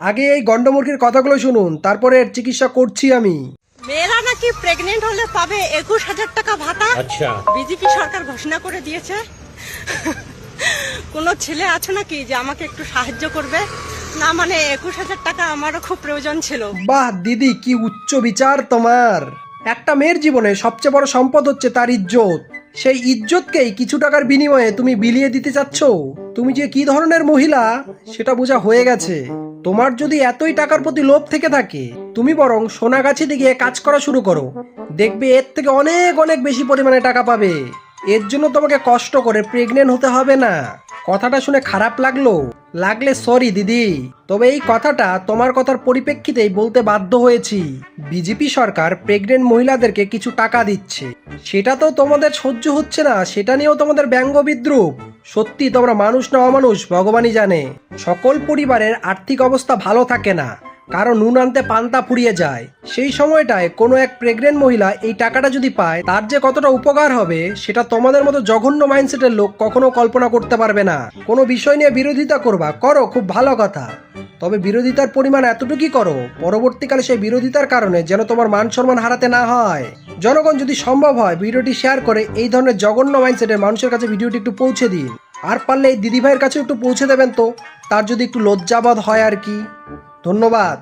আগে এই গন্ডমূর্খের কথাগুলো শুনুন, তারপরে এর চিকিৎসা করছি আমি। মেয়েরা নাকি প্রেগনেন্ট হলে পাবে 21,000 টাকা ভাতা। আচ্ছা, বিজেপি সরকার ঘোষণা করে দিয়েছে। কোনো ছেলে আছে নাকি যে আমাকে একটু সাহায্য করবে? না, মানে 21,000 টাকা আমারও খুব প্রয়োজন ছিল। বাহ দিদি, কি উচ্চ বিচার তোমার। একটা মেয়ের জীবনে সবচেয়ে বড় সম্পদ হচ্ছে তার ইজ্জত। সেই ইজ্জতকেই কিছু টাকার বিনিময়ে তুমি বিলিয়ে দিতে চাচ্ছ। তুমি যে কি ধরনের মহিলা সেটা বোঝা হয়ে গেছে। তোমার যদি এতই টাকার প্রতি লোভ থেকে থাকে, তুমি বরং সোনাগাছিতে গিয়ে কাজ করা শুরু করো। দেখবে এর থেকে অনেক অনেক বেশি পরিমাণে টাকা পাবে। এর জন্য তোমাকে কষ্ট করে প্রেগনেন্ট হতে হবে না। কথাটা শুনে খারাপ লাগলে সরি দিদি, তবে এই কথাটা তোমার কথার পরিপ্রেক্ষিতেই বলতে বাধ্য হয়েছি। বিজেপি সরকার প্রেগনেন্ট মহিলাদেরকে কিছু টাকা দিচ্ছে, সেটা তো তোমাদের সহ্য হচ্ছে না, সেটা নিয়েও তোমাদের ব্যঙ্গ বিদ্রুপ। সত্যি তোমরা মানুষ না অমানুষ ভগবানই জানে। সকল পরিবারের আর্থিক অবস্থা ভালো থাকে না, কারণ নুন আনতে পান্তা ফুরিয়ে যায়। সেই সময়টায় কোনো এক প্রেগনেন্ট মহিলা এই টাকাটা যদি পায়, তার যে কতটা উপকার হবে সেটা তোমাদের মতো জঘন্য মাইন্ডসেটের লোক কখনো কল্পনা করতে পারবে না। কোনো বিষয় নিয়ে বিরোধিতা করো, খুব ভালো কথা, তবে বিরোধিতার পরিমাণ এতটুকুই করো পরবর্তীকালে সেই বিরোধিতার কারণে যেন তোমার মান সম্মান হারাতে না হয়। জনগণ যদি সম্ভব হয় ভিডিওটি শেয়ার করে এই ধরনের জঘন্য মাইন্ডসেটের মানুষের কাছে ভিডিওটি একটু পৌঁছে দিন। আর পারলে এই দিদিভাইয়ের কাছে একটু পৌঁছে দেবেন তো, তার যদি একটু লজ্জাবোধ হয় আর কি। ধন্যবাদ।